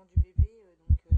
maman du bébé, faut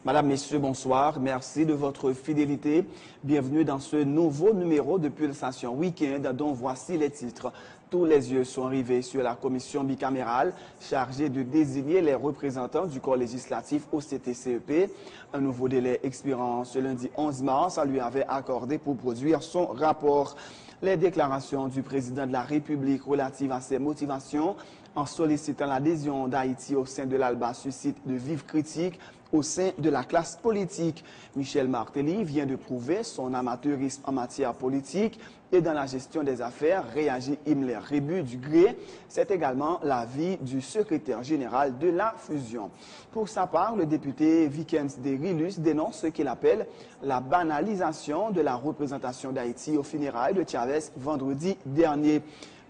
Madame, Messieurs, bonsoir. Merci de votre fidélité. Bienvenue dans ce nouveau numéro de Pulsation Week-end dont voici les titres. Tous les yeux sont rivés sur la commission bicamérale chargée de désigner les représentants du corps législatif au CTCEP. Un nouveau délai expirant ce lundi 11 mars lui avait accordé pour produire son rapport. Les déclarations du président de la République relatives à ses motivations en sollicitant l'adhésion d'Haïti au sein de l'ALBA suscitent de vives critiques au sein de la classe politique. Michel Martelly vient de prouver son amateurisme en matière politique et dans la gestion des affaires, réagit Himmler Rébu du Gré. C'est également l'avis du secrétaire général de la fusion. Pour sa part, le député Vikens Derilus dénonce ce qu'il appelle la banalisation de la représentation d'Haïti aux funérailles de Chavez vendredi dernier.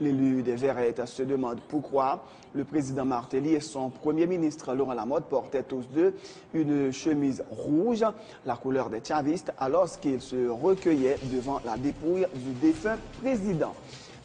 L'élu des Verrettes se demande pourquoi le président Martelly et son premier ministre Laurent Lamotte portaient tous deux une chemise rouge, la couleur des chavistes, alors qu'ils se recueillaient devant la dépouille du défunt président.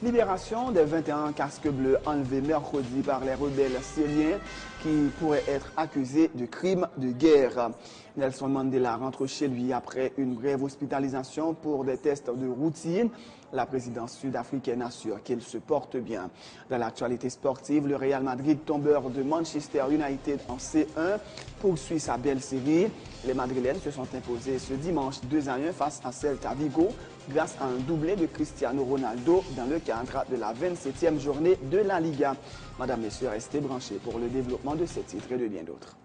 Libération des 21 casques bleus enlevés mercredi par les rebelles syriens qui pourraient être accusés de crimes de guerre. Nelson Mandela rentre chez lui après une brève hospitalisation pour des tests de routine. La présidence sud-africaine assure qu'il se porte bien. Dans l'actualité sportive, le Real Madrid, tombeur de Manchester United en C1, poursuit sa belle série. Les Madrilènes se sont imposés ce dimanche 2-1 face à Celta Vigo grâce à un doublé de Cristiano Ronaldo dans le cadre de la 27e journée de la Liga. Madame, Messieurs, restez branchés pour le développement de ces titres et de bien d'autres.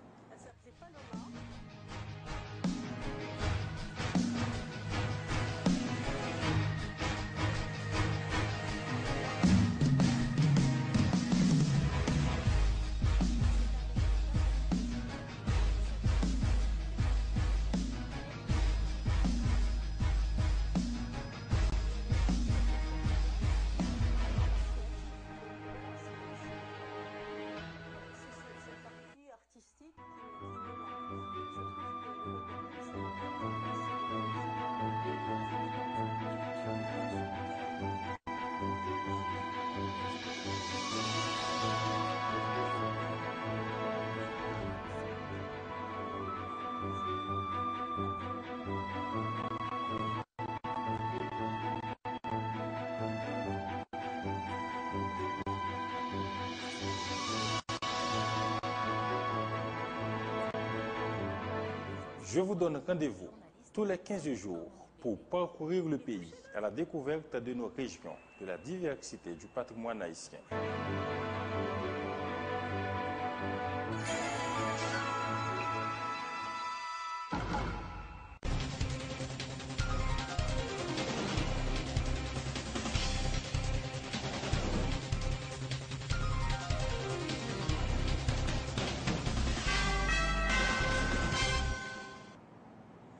Je vous donne rendez-vous tous les 15 jours pour parcourir le pays à la découverte de nos régions, de la diversité du patrimoine haïtien.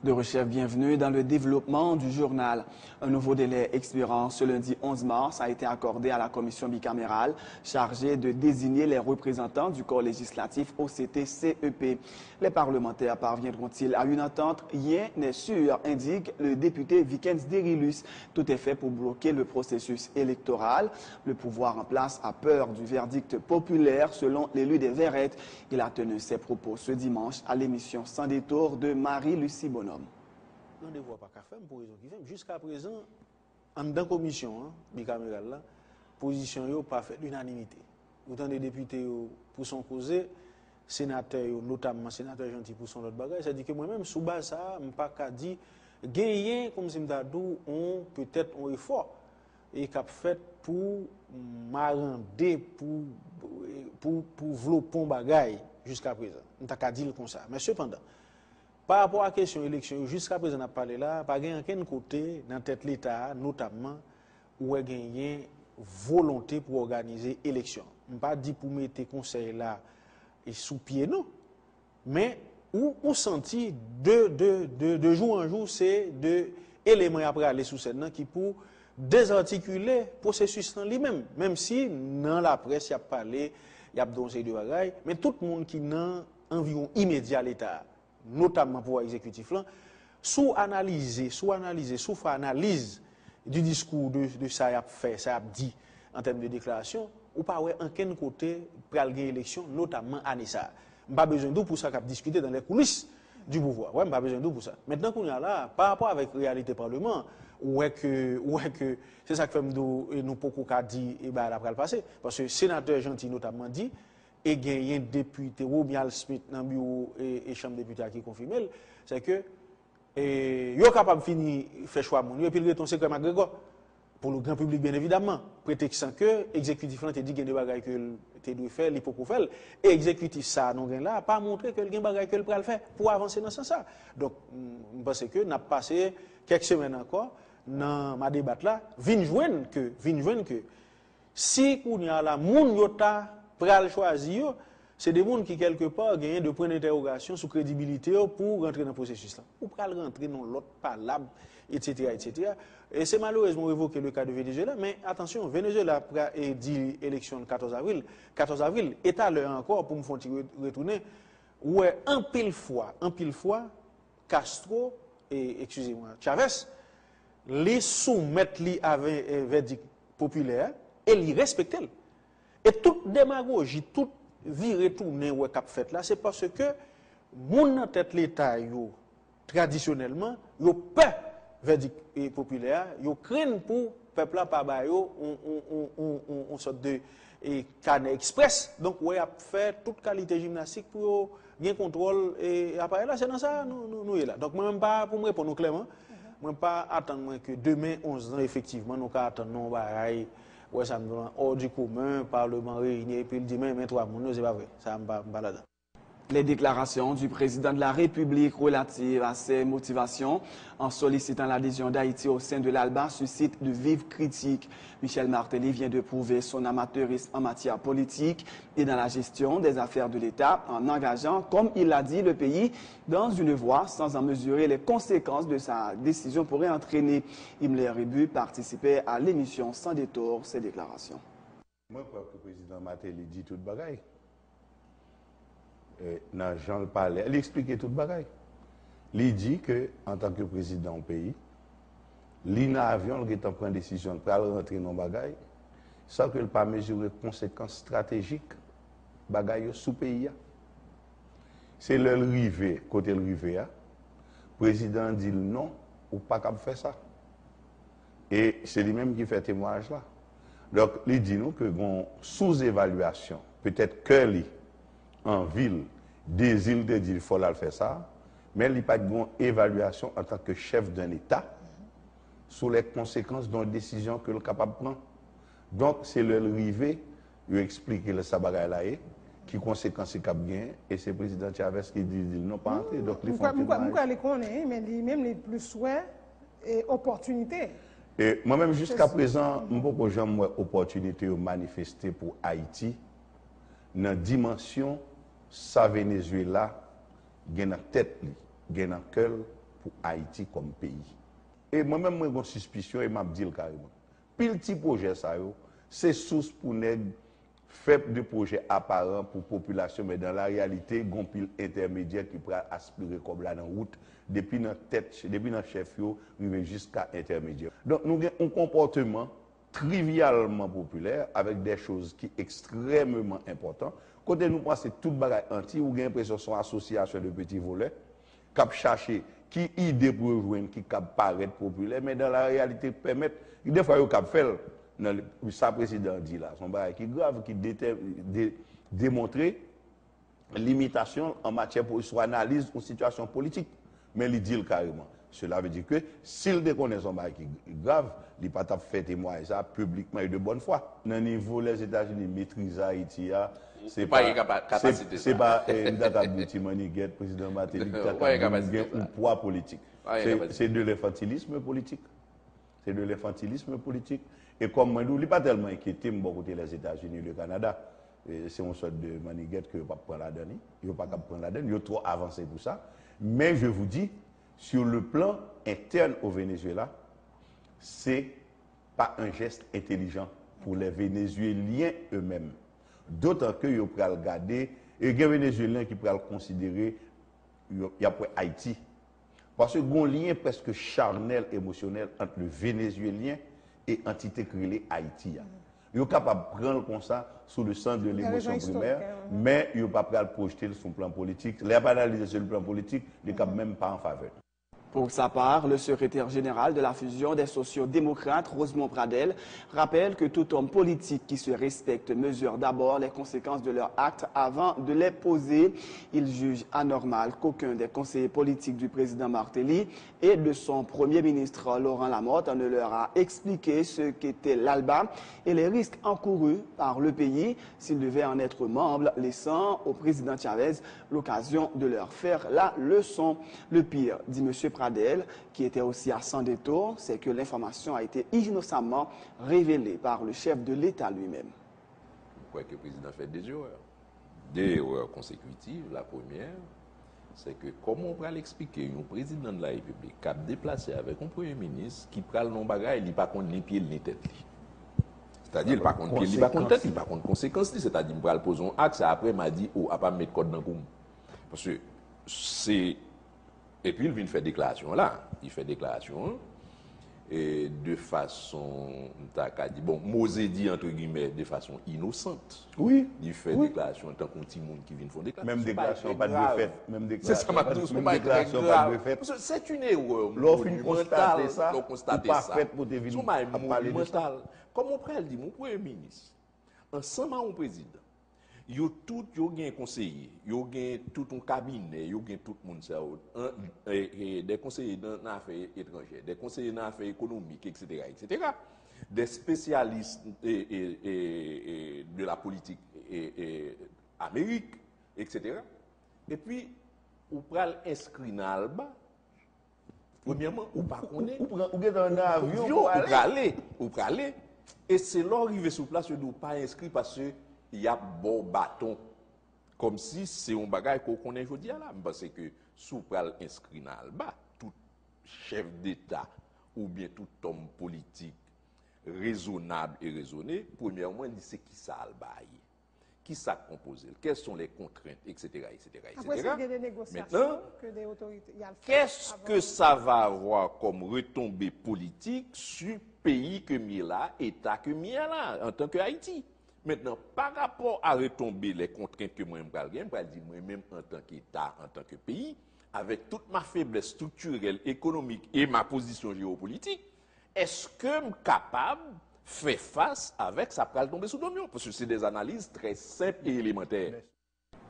De Rechef, bienvenue dans le développement du journal. Un nouveau délai expirant ce lundi 11 mars a été accordé à la commission bicamérale chargée de désigner les représentants du corps législatif au CTCEP. Les parlementaires parviendront-ils à une entente? Rien n'est sûr, indique le député Vikens Derilus. Tout est fait pour bloquer le processus électoral. Le pouvoir en place a peur du verdict populaire, selon l'élu des Verrettes. Il a tenu ses propos ce dimanche à l'émission Sans détour de Marie-Lucie Bonhomme. Non, ne voit pas qu'à faire pour raison qui fait. Jusqu'à présent, en dans commission bicamérale, la position n'a pas fait l'unanimité. Autant des députés pour son causé, sénateurs, notamment sénateur gentil pour son autre bagage, ça dit que moi-même, sous base ça, je ne pas qu'à dire, gagner, comme si m'dadou, on peut-être un effort et qu'a fait pour m'arranger, pour développer bagage jusqu'à présent. On t'a qu'à dire comme ça. Mais cependant, par rapport à la question élection, jusqu'à présent, on a parlé là, pas gagné aucun côté dans tête l'État, notamment, où il y a volonté pour organiser l'élection. Je ne pas dit pour mettre conseil là et sous pied, non. Mais ou senti de jour en jour, c'est de éléments après aller sous scène qui pour désarticuler le processus en lui-même. Même si dans la presse, il y a parlé, il y a donné de bagailles, mais tout le monde qui n'a environ immédiat l'État, notamment pour l'exécutif là, sous analyse du discours de ça y a fait, ça a dit en termes de déclaration, ou pas ouais en quel côté pour gagner élection, notamment à Nissa. Pas besoin d'où pour ça qu'a discuté dans les coulisses du pouvoir. Ouais, pas besoin d'où pour ça. Maintenant qu'on est là, par rapport avec la réalité parlement, ouais que c'est ça que fait nous beaucoup qu'a dit et ben après le passé parce que sénateur Gentil notamment dit et gagné député Robial Smith dans bureau et chambre député qui confirme c'est que yo capable finir faire choix mon et puis le ton secret McGregor pour le grand public bien évidemment prétextant que exécutif là te dit qu'il y a des bagages que tu dois faire il faut faire et exécutif ça non là pas montrer que il y a des bagages que le pral faire pour avancer dans ce sens ça donc je pense que n'a passé quelques semaines encore dans ma débat là vinn joindre que si qu'on y a la moun yota pral choisir c'est des gens qui quelque part gagnent de points d'interrogation sur crédibilité pour rentrer dans le processus là ou pral rentrer dans l'autre palabre etc. Et c'est malheureusement évoqué le cas de Venezuela, mais attention, Venezuela a dit élection le 14 avril, est à l'heure encore pour me faire retourner, où en pile fois, Castro et, excusez-moi, Chavez, les soumettent avec verdict populaire et les respectent. Et toute démagogie, toute vie retournée ou cap fait là, c'est parce que mon tête l'État, traditionnellement, yo peur verdict populaire, yo craignent pour peuple là pas ba yo on sorte de canet express. Donc ouais a fait toute qualité gymnastique pour bien contrôle et après là c'est dans ça nous est là. Donc moi même pas pour me répondre clairement, moi pas attendre que demain 11 ans effectivement nous ca attendre non bagaille ouais ça me hors du commun parlement réuni et puis le dimanche 3 mois c'est pas vrai. Ça me pas là-dedans. Les déclarations du président de la République relatives à ses motivations en sollicitant l'adhésion d'Haïti au sein de l'ALBA suscitent de vives critiques. Michel Martelly vient de prouver son amateurisme en matière politique et dans la gestion des affaires de l'État en engageant, comme il l'a dit, le pays dans une voie sans en mesurer les conséquences de sa décision pourrait entraîner. Imler Rebu participait à l'émission Sans détour, ses déclarations. Moi, je crois que le président Martelly dit tout bagaille. Dans Jean le Palais, il expliquait tout le bagaille. Il dit que en tant que président du pays, l'avion qui prend une décision pour rentrer dans le bagaille, sans qu'il ne pas mesurer les conséquences stratégiques bagaille sous pays. C'est le rivé, côté le rivé, le président dit non, ou pas capable faire ça. Et c'est lui-même qui fait témoignage là. Donc, il dit nous que bon sous-évaluation, peut-être que lui, en ville, désire de dire qu'il faut faire ça, mais il n'y a pas de bonne évaluation en tant que chef d'un État sur les conséquences d'une décision que le capable de prendre. Donc, c'est le rivé, il explique le sabagaï là, qui conséquences il a bien, et c'est le président Chavez qui dit qu'il n'a pas entré. Donc, il faut les connaître, mais même les plus souhaits et opportunités. Et moi-même, jusqu'à présent, je n'ai pas jamais opportunité de manifester pour Haïti dans la dimension sa Venezuela gen dans tête gen dans cœur pour Haïti comme pays. Et moi-même j'ai une suspicion et m'a dit carrément. Pile petit projet ça yo, c'est source pour nèg faible de projet apparent pour population mais dans la réalité gon pile intermédiaire qui pourra aspirer comme là dans route depuis dans tête depuis dans chef yo rive jusqu'à intermédiaire. Donc nous avons un comportement trivialement populaire avec des choses qui sont extrêmement importantes. Côté nous pensons tout bagage anti ou gain l'impression son association de petits volets cap chercher qui idée pour rejoindre qui cap paraître populaire mais dans la réalité permettre des fois yo cap faire dans ça président dit là son bagage qui grave qui démontrer limitation en matière pour soit analyse ou situation politique mais il dit carrément. Cela veut dire que s'il déconnaît son bagage qui grave, il n'a pas fait témoigner ça publiquement et de bonne foi. Dans le niveau les États-Unis maîtrisent Haïti, c'est pas capacité. C'est pas Ndakabouti Maniguet, président Martelly, qui a un poids politique. C'est de l'infantilisme politique. C'est de l'infantilisme politique. Et comme moi, il n'est pas tellement inquiété, côté les États-Unis et le Canada. c'est une sorte de maniguette que vous ne pouvez pas prendre la donne. Vous ne pouvez pas prendre la donne, vous êtes trop avancé pour ça. Mais je vous dis, sur le plan interne au Venezuela, c'est pas un geste intelligent pour les Vénézuéliens eux-mêmes. D'autant que vous pouvez regarder, et il y a des Vénézuéliens qui pourraient considérer il y a Haïti. Parce qu'il y a un lien presque charnel, émotionnel entre le Vénézuélien et l'entité créée Haïti. Ils sont capables de prendre comme ça sous le sens de l'émotion primaire, mais ils ne sont pas prêts à le projeter sur le plan politique. Les analyses sur le plan politique, ils ne sont même pas en faveur. Pour sa part, le secrétaire général de la fusion des sociaux-démocrates, Rosemont Pradel, rappelle que tout homme politique qui se respecte mesure d'abord les conséquences de leurs actes avant de les poser. Il juge anormal qu'aucun des conseillers politiques du président Martelly et de son premier ministre Laurent Lamotte ne leur a expliqué ce qu'était l'ALBA et les risques encourus par le pays s'il devait en être membre, laissant au président Chavez l'occasion de leur faire la leçon. Le pire, dit M. Pradel, qui était aussi à San détour, c'est que l'information a été innocemment révélée par le chef de l'État lui-même. Je crois que le président fait des erreurs consécutives. La première, c'est que comment on peut l'expliquer, un président de la République qui a déplacé avec un premier ministre qui prend le nom bagage, il n'est pas contre ni pied ni tête. C'est-à-dire, il n'est pas contre pied, il n'est pas contre tête, il n'est pas contre conséquences. C'est-à-dire, il va poser un axe, après, il m'a dit, oh, à pas mettre code dans le coup. Parce que c'est. Et puis il vient faire déclaration là. Il fait déclaration et de façon, bon, Mosé dit entre guillemets de façon innocente. Oui. Il fait déclaration en tant qu'un petit monde qui vient faire déclaration. Même déclaration pas de fait. Même déclaration pas de fait. C'est une erreur. L'offre constater ça. Pas fait pour devenir monumental. Comme on peut le dire, mon premier ministre, ensemble avec mon président. Yo tout yo gen conseiller, yo gen tout un cabinet, yo gen tout monde ça des conseillers dans affaires étrangères, des conseillers dans affaires économiques, etc., etc. Des spécialistes de la politique Amérique, etc. Et puis ou pral inscrit dans Alba. Premièrement, ou pas connaître ou get dans un avion ou aller. Et c'est là arrivé sur place où pas inscrit parce que il y a bon bâton. Comme si c'est un bagage qu'on connaît aujourd'hui là. Parce que sous pral inscrit dans Alba, tout chef d'État ou bien tout homme politique raisonnable et raisonné, premièrement, il dit c'est qui ça Alba. Qui ça composé, quelles sont les contraintes, etc. Après, il y a des négociations maintenant, que des autorités. Qu'est-ce que ça va avoir comme retombée politique sur pays que Mila, État que Mila, en tant que Haïti? Maintenant, par rapport à retomber les contraintes que moi-même je vais dire moi-même en tant qu'État, en tant que pays, avec toute ma faiblesse structurelle, économique et ma position géopolitique, est-ce que je suis capable fait face avec ça peut tomber sous domino parce que c'est des analyses très simples et élémentaires.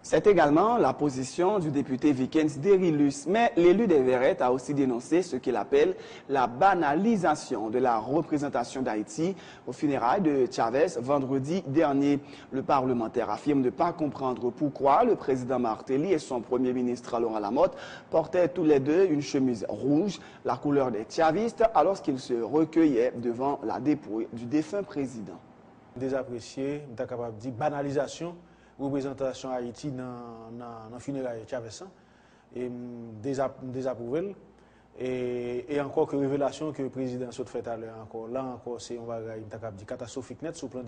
C'est également la position du député Vikens Derilus, mais l'élu des Verrettes a aussi dénoncé ce qu'il appelle la banalisation de la représentation d'Haïti aux funérailles de Chavez vendredi dernier. Le parlementaire affirme ne pas comprendre pourquoi le président Martelly et son premier ministre Laurent Lamotte portaient tous les deux une chemise rouge, la couleur des chavistes, alors qu'ils se recueillaient devant la dépouille du défunt président. Désapprécié, on est capable de dire banalisation représentation Haïti dans le funérailles Chavez et désapprouvé et encore que révélation que le président a fait à l'heure encore là encore c'est on va dire catastrophique net sur le plan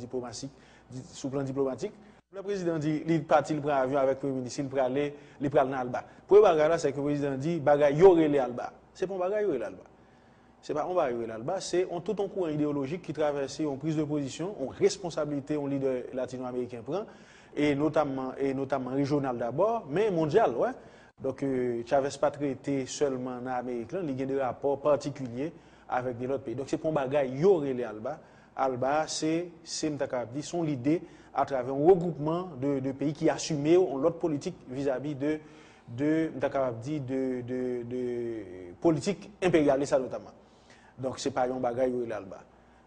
diplomatique. Le président dit il parti prend avion avec le premier ministre il prend aller il prend dans Alba. Pour bagage là c'est que le président dit bagage yoré les Alba. C'est pas bagage yoré l'Alba. C'est pas on va yoré l'Alba, c'est tout un courant idéologique qui traverse une prise de position, une responsabilité un leader latino-américain prend et notamment régional d'abord, mais mondial, ouais. Donc, Chavez pas traité seulement en Amérique, il y a des rapports particuliers avec des autres pays. Donc, c'est pour un bagage, il y aurait les Alba. Alba, c'est son idée à travers un regroupement de pays qui assumaient l'autre politique vis-à-vis de politique impérialiste notamment. Donc, c'est pas un bagage, il y aurait l'Alba.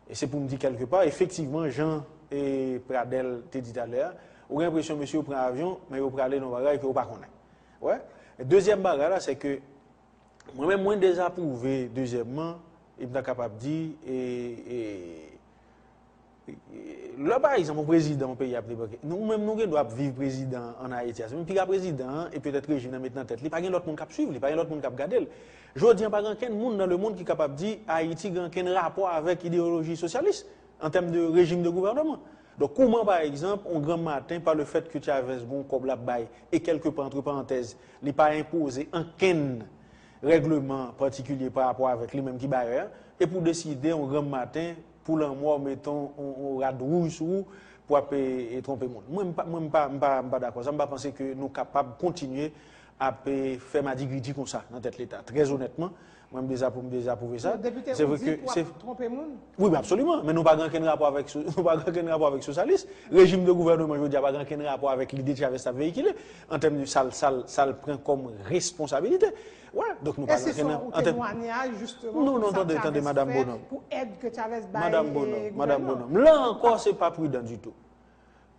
Et c'est pour me dire quelque part, effectivement, Jean et Pradel t'ont dit tout à l'heure, on a l'impression que monsieur prend un avion, mais il prend aller dans le bagage que vous ne connaissez pas. Ouais. Et deuxième bagage, c'est que moi-même, moins désapprouvé, deuxièmement, il est capable de dire, là, par exemple, le président du pays a pris. Nous-mêmes, nous devons vivre président en Haïti. Même puis le président, et peut-être régime maintenant tête, il n'y a pas d'autre monde qui suivre, il n'y a pas d'autre monde qui regarder. Je dis pas aucun monde dans le monde qui est capable de dire Haïti n'a aucun rapport avec l'idéologie socialiste en termes de régime de gouvernement. Donc, comment, par exemple, un grand matin, par le fait que Chavez bon comme la baille et quelque part entre parenthèses, il n'a pas imposé aucun règlement particulier par rapport avec lui-même qui baille, et pour décider un grand matin, pour l'envoi, mettons, on rade rouge sur vous pour tromper le monde. Moi, je ne suis pas d'accord. Je ne pense pas que nous sommes capables de continuer à faire ma dignité comme ça dans tête l'État. Très honnêtement, moi, je désapprouve ça. C'est vrai que c'est tromper le monde. Oui, absolument. Mais nous n'avons pas aucun rapport avec le socialiste. Le régime de gouvernement, je veux dire, n'a pas aucun rapport avec l'idée de Chavez à véhiculer. En termes de ça le prend comme responsabilité. Voilà. Donc, nous pas un témoignage, justement. Non, attendez, Madame Bonhomme. Pour aide que Chavez baille. Madame Bonhomme. Là encore, ce n'est pas prudent du tout.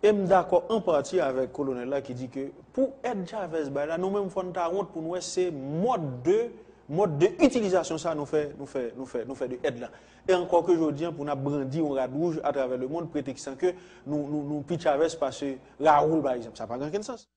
Et je suis d'accord en partie avec le colonel là qui dit que pour aider Chavez, nous-mêmes, nous faisons honte pour nous, c'est mode de utilisation ça nous fait de aide là. Et encore que je dis pour nous brandir un rad rouge à travers le monde prétextant que nous pitch Chavez parce que Raoul par exemple, ça n'a pas aucun sens.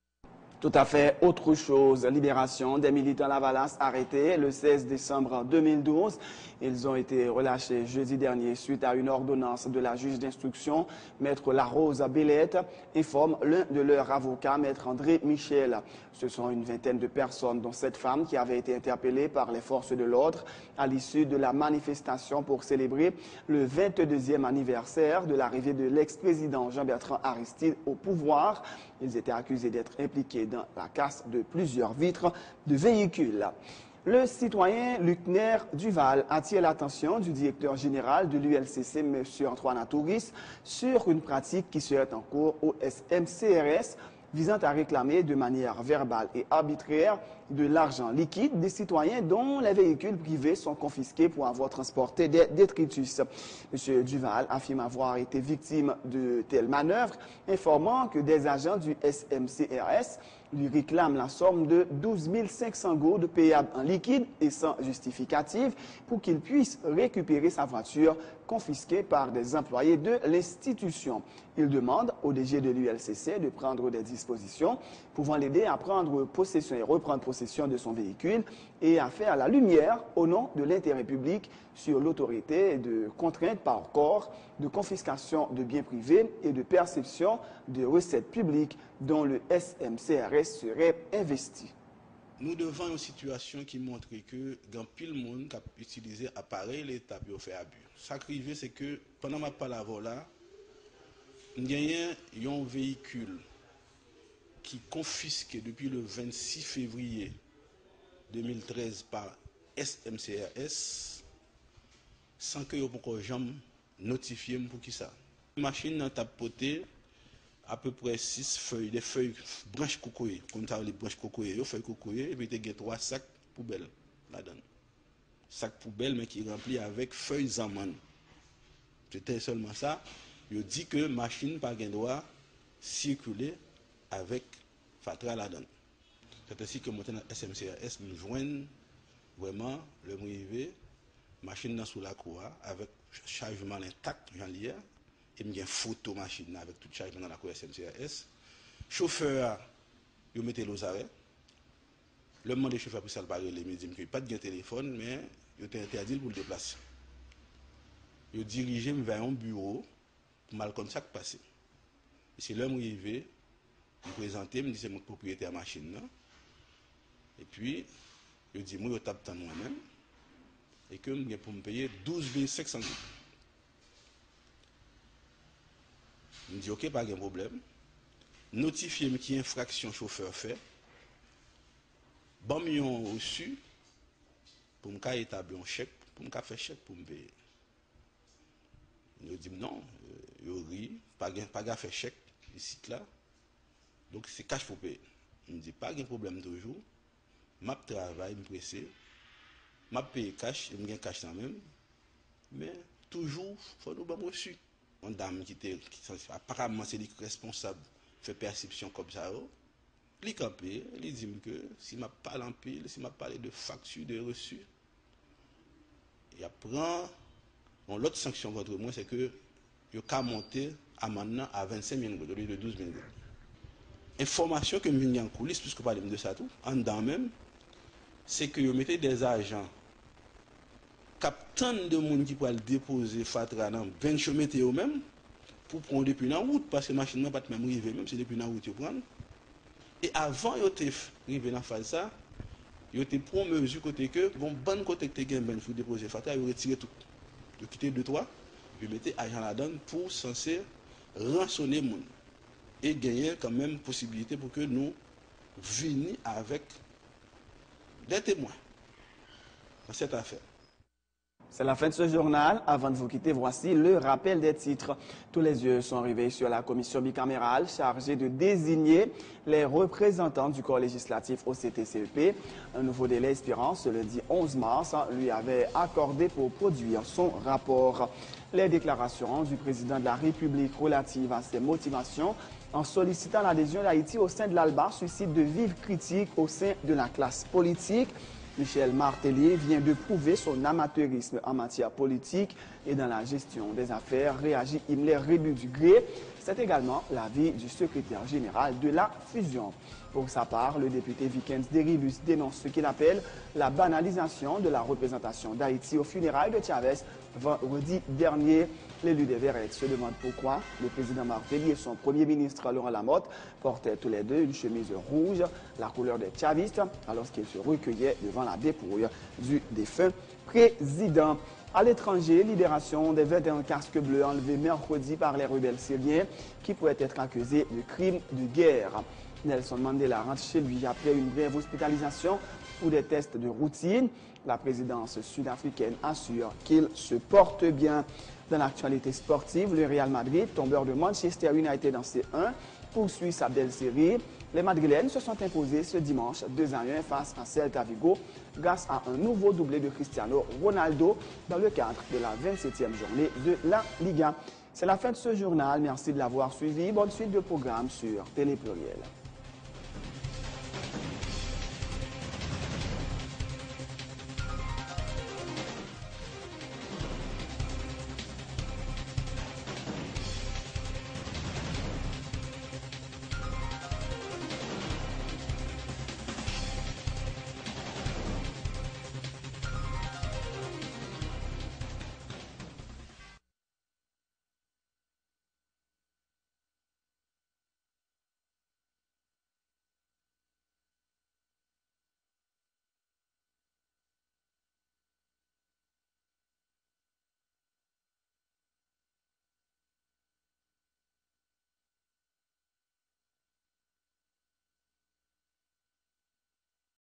Tout à fait autre chose. Libération des militants Lavalas arrêtés le 16 décembre 2012. Ils ont été relâchés jeudi dernier suite à une ordonnance de la juge d'instruction. Maître Larose Bellette informe l'un de leurs avocats, Maître André Michel. Ce sont une vingtaine de personnes, dont 7 femmes, qui avaient été interpellées par les forces de l'ordre à l'issue de la manifestation pour célébrer le 22e anniversaire de l'arrivée de l'ex-président Jean-Bertrand Aristide au pouvoir. Ils étaient accusés d'être impliqués dans la casse de plusieurs vitres de véhicules. Le citoyen Lucner Duval attire l'attention du directeur général de l'ULCC, M. Antoine Atouris, sur une pratique qui serait en cours au SMCRS visant à réclamer de manière verbale et arbitraire de l'argent liquide des citoyens dont les véhicules privés sont confisqués pour avoir transporté des détritus. M. Duval affirme avoir été victime de telles manœuvres, informant que des agents du SMCRS lui réclament la somme de 12 500 gourdes payables en liquide et sans justificatif pour qu'il puisse récupérer sa voiture confisquée par des employés de l'institution. Il demande au DG de l'ULCC de prendre des dispositions pouvant l'aider à prendre possession et reprendre possession de son véhicule et à faire la lumière au nom de l'intérêt public sur l'autorité de contrainte par corps, de confiscation de biens privés et de perception de recettes publiques dont le SMCRS serait investi. Nous devons une situation qui montre que dans pile monde qui a utilisé appareil l'État pour faire abus. Ce qui arrive, c'est que pendant ma parole là, il y a un véhicule qui est confisqué depuis le 26 février 2013 par SMCRS sans que je jamais notifié pour qui ça. La machine a tapoté à peu près 6 feuilles, des feuilles branches cocoyer, comme ça les branches cocoyer, feuilles cocoyer, et puis il y a 3 sacs poubelles là-dedans. Sacs poubelles mais qui remplis avec feuilles d'amandes. C'était seulement ça. Il dit que machine pas gain droit circuler avec fatra là-dedans. C'est ainsi que mon SMCRS me joigne vraiment le arrivé machine dans sous la cour avec chargement intact j'en lié et me une photo machine avec tout chargement dans la cour SMCRS. Chauffeur il mettait aux arrêts. Le moment des chauffeurs pour ça parler les me dit qu'il pas de téléphone mais il était interdit pour le déplacer. Il dirigeait vers un bureau pour mal comme ça qui passait. C'est l'homme arrivé, il présentait, me dit c'est mon propriétaire machine là. Et puis il dit moi je tape dans moi-même et que je pour me payer 12 500 €. Il me dit ok, pas de problème. Notifiez-moi qui infraction chauffeur fait. Bon million reçu pour me établir un chèque, pour me faire chèque pour me payer. Il dit non, il rit, pas de faire chèque ici là. Donc c'est cash pour payer. Il me dit pas de problème toujours. M'a travail, me pressé. M'a payé cash, il me gagne cash quand même. Mais toujours faut nous avoir reçu. Une dame qui apparemment c'est lui responsable fait perception comme ça. Il campé, il dit que si m'a parlé en pile, si m'a parlé de facture de reçu, il apprend l'autre sanction contre moi c'est que il a monté amende à 25 000 au lieu de 12 000. Information que je en coulisses, puisque je parle de ça tout, en dedans même, c'est que vous mettez des agents captant de monde qui peut déposer Fatra dans 20 chemins eux-mêmes pour prendre depuis la route, parce que la machine n'a pas même arrivé, même si depuis la route, vous prenez. Et avant de arriver dans la phase ça, vous avez pris mesure côté que, bon, bonne côté que vous avez pour déposer Fatra, vous retirez tout. Vous quittez de toi, vous mettez agent là-dedans pour censé rançonner le monde. Et gagner quand même possibilité pour que nous venions avec des témoins dans cette affaire. C'est la fin de ce journal. Avant de vous quitter, voici le rappel des titres. Tous les yeux sont rivés sur la commission bicamérale chargée de désigner les représentants du corps législatif au CTCEP. Un nouveau délai expirant ce lundi 11 mars lui avait accordé pour produire son rapport. Les déclarations du président de la République relatives à ses motivations en sollicitant l'adhésion d'Haïti au sein de l'ALBA suscitent de vives critiques au sein de la classe politique. Michel Martelly vient de prouver son amateurisme en matière politique et dans la gestion des affaires, réagit Himmler Rébu du Gré. C'est également l'avis du secrétaire général de la fusion. Pour sa part, le député Vikens Derilus dénonce ce qu'il appelle la banalisation de la représentation d'Haïti aux funérailles de Chavez vendredi dernier. L'élu des Verts se demande pourquoi le président Martelly et son premier ministre Laurent Lamotte portaient tous les deux une chemise rouge, la couleur des chavistes, alors qu'ils se recueillaient devant la dépouille du défunt président. À l'étranger, libération des 21 casques bleus enlevés mercredi par les rebelles syriens qui pourraient être accusés de crimes de guerre. Nelson Mandela rentre chez lui après une brève hospitalisation pour des tests de routine. La présidence sud-africaine assure qu'il se porte bien. Dans l'actualité sportive, le Real Madrid, tombeur de Manchester United en C1, poursuit sa belle série. Les Madrilènes se sont imposés ce dimanche 2-1 face à Celta Vigo grâce à un nouveau doublé de Cristiano Ronaldo dans le cadre de la 27e journée de la Liga. C'est la fin de ce journal. Merci de l'avoir suivi. Bonne suite de programmes sur Télé Pluriel.